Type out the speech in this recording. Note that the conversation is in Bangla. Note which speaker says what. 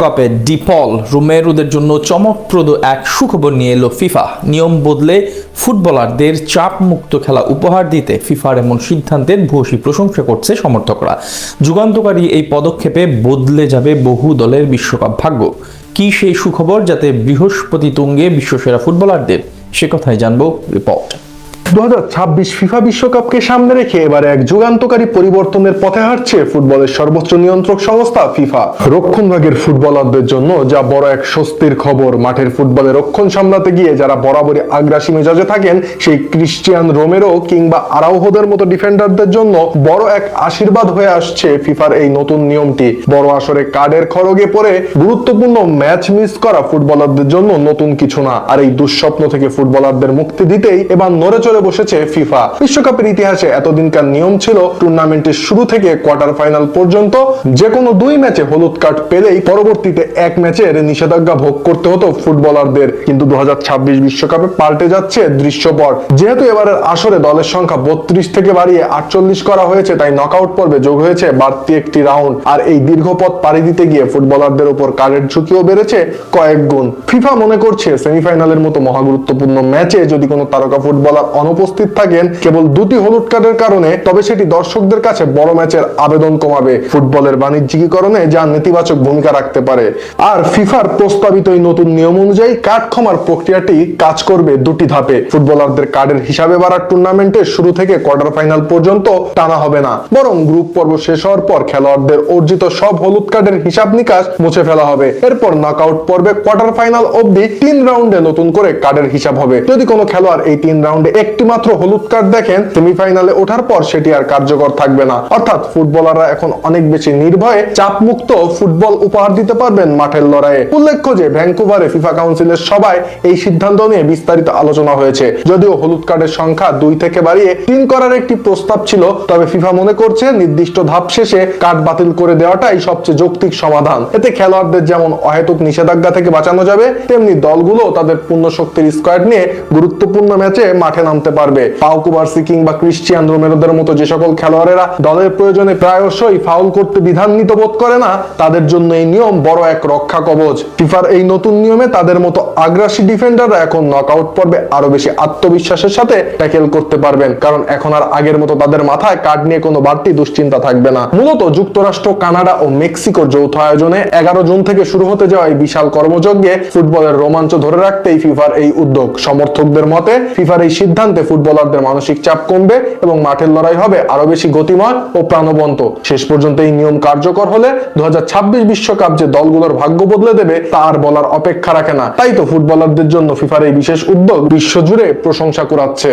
Speaker 1: কাপে ডিপল রোমেরোদের জন্য চমকপ্রদ এক সুখবর নিয়ে এলো ফিফা। নিয়ম বদলে ফুটবলারদের চাপ মুক্ত খেলা উপহার দিতে ফিফার এমন সিদ্ধান্তের ভূয়সী প্রশংসা করছে সমর্থকরা। যুগান্তকারী এই পদক্ষেপে বদলে যাবে বহু দলের বিশ্বকাপ ভাগ্য। কি সেই সুখবর যাতে বৃহস্পতি তুঙ্গে বিশ্বসেরা ফুটবলারদের, সে কথাই জানবো রিপোর্ট।
Speaker 2: 2026 ফিফা বিশ্বকাপকে সামনে রেখে এবারে এক যুগান্তকারী পরিবর্তনের পথে হাঁটছে ফুটবলের সর্বোচ্চ নিয়ন্ত্রক সংস্থা ফিফা। রক্ষণভাগের ফুটবলারদের জন্য যা বড় এক স্বস্তির খবর। মাঠের ফুটবলে রক্ষণ সামলাতে গিয়ে যারা বরাবরই আগ্রাসী মেজাজে থাকেন, সেই ক্রিস্টিয়ান রোমেরো কিংবা আরাউহোদের মতো ডিফেন্ডারদের জন্য বড় এক আশীর্বাদ হয়ে আসছে ফিফার এই নতুন নিয়মটি। বড় আসরে কার্ডের খড়গে পড়ে গুরুত্বপূর্ণ ম্যাচ মিস করা ফুটবলারদের জন্য নতুন কিছু না। আর এই দুঃস্বপ্ন থেকে ফুটবলারদের মুক্তি দিতেই এবার নড়ে চলে বসেছে ফিফা। বিশ্বকাপের ইতিহাসে এতদিনকার নিয়ম ছিল টুর্নামেন্টের শুরু থেকে কোয়ার্টার ফাইনাল পর্যন্ত যে কোনো 2 ম্যাচে হলুদ কার্ড পেলেই পরবর্তীতে 1 ম্যাচের নিষেধাজ্ঞা ভোগ করতে হতো ফুটবলারদের। কিন্তু 2026 বিশ্বকাপে পাল্টে যাচ্ছে দৃশ্যপট। যেহেতু এবারের আসরে দলের সংখ্যা 32 থেকে বাড়িয়ে 48 করা হয়েছে, তাই নকআউট পর্বে যোগ হয়েছে বাড়তি একটি রাউন্ড। আর এই দীর্ঘ পথ পাড়ি দিতে গিয়ে ফুটবলারদের উপর কার্ডের ঝুঁকিও বেড়েছে কয়েক গুণ। ফিফা মনে করছে সেমিফাইনালের মতো মহাগুরুত্বপূর্ণ ম্যাচে যদি কোনো তারকা ফুটবলার অনুপস্থিত থাকেন কেবল 2টি হলুদ কার্ডের কারণে, তবে সেটি দর্শকদের কাছে বড় ম্যাচের আবেদন কমাবে, ফুটবলের বাণিজ্যিকীকরণে যা নেতিবাচক ভূমিকা রাখতে পারে। আর ফিফার প্রস্তাবিত এই নতুন নিয়ম অনুযায়ী কার্ড ক্ষমার প্রক্রিয়াটি কাজ করবে 2টি ধাপে। ফুটবলারদের কার্ডের হিসাবে বাড়ার টুর্নামেন্টের শুরু থেকে কোয়ার্টার ফাইনাল পর্যন্ত টানা হবে না, বরং গ্রুপ পর্ব শেষ হওয়ার পর খেলোয়াড়দের অর্জিত সব হলুদ কার্ডের হিসাব নিকাশ মুছে ফেলা হবে। এরপর নকআউট পর্বে কোয়ার্টার ফাইনাল অবধি 3 রাউন্ডে নতুন করে কার্ডের হিসাব হবে। যদি কোনো খেলোয়াড় এই 3 রাউন্ডে একটি মাত্র হলুদ কার্ড দেখেন, সেমিফাইনালে ওঠার পর সেটি আর কার্যকর থাকবে না। অর্থাৎ ফুটবলাররা এখন অনেক বেশি নির্ভয়ে চাপমুক্ত ফুটবল উপহার দিতে পারবেন মাঠের লড়াইয়ে। উল্লেখ্য যে ভ্যাঙ্কুভারে ফিফা কাউন্সিলের সভায় এই সিদ্ধান্ত নিয়ে বিস্তারিত আলোচনা হয়েছে। যদিও হলুদ কার্ডের সংখ্যা 2 থেকে বাড়িয়ে 3 করার একটি প্রস্তাব ছিল, তবে ফিফা মনে করছে নির্দিষ্ট ধাপ শেষে কার্ড বাতিল করে দেওয়াটাই সবচেয়ে যৌক্তিক সমাধান। এতে খেলোয়াড়দের যেমন অহেতুক নিষেধাজ্ঞা থেকে বাঁচানো যাবে, তেমনি দলগুলো তাদের পূর্ণ শক্তির স্কোয়াড নিয়ে গুরুত্বপূর্ণ ম্যাচে মাঠে নামতে পারবে। পাউ কুবার্সি কিংবা ক্রিস্টিয়ান রোমেরোদের মতো যে সকল খেলোয়াড়েরা দলের প্রয়োজনে প্রায়শই ফাউল করতে দ্বিধান্বিত বোধ করে না, তাদের জন্য এই নিয়ম বড় এক রক্ষা কবচ। ফিফার এই নতুন নিয়মে তাদের মতো আগ্রাসী ডিফেন্ডাররা এখন নকআউট পর্বে আরো বেশি আত্মবিশ্বাসের সাথে ট্যাকেল করতে পারবেন, কারণ এখন আর আগের মতো তাদের মাথায় কার্ড নিয়ে কোনো বাড়তি দুশ্চিন্তা থাকবে না। মূলত যুক্তরাষ্ট্র, কানাডা ও মেক্সিকোর যৌথ আয়োজনে 11 জুন থেকে শুরু হতে যাওয়া এই বিশাল কর্মযজ্ঞে ফুটবলের রোমাঞ্চ ধরে রাখতেই ফিফার এই উদ্যোগ। সমর্থকদের মতে ফিফার এই সিদ্ধান্তে ফুটবলারদের মানসিক চাপ কমবে এবং মাঠের লড়াই হবে আরো বেশি গতিময় ও প্রাণবন্ত। শেষ পর্যন্ত এই নিয়ম কার্যকর হলে 2026 বিশ্বকাপ যে দলগুলোর ভাগ্য বদলে দেবে তা আর বলার অপেক্ষা রাখে না। তাই তো ফুটবলারদের জন্য ফিফার এই বিশেষ উদ্যোগ বিশ্বজুড়ে প্রশংসা কুড়াচ্ছে।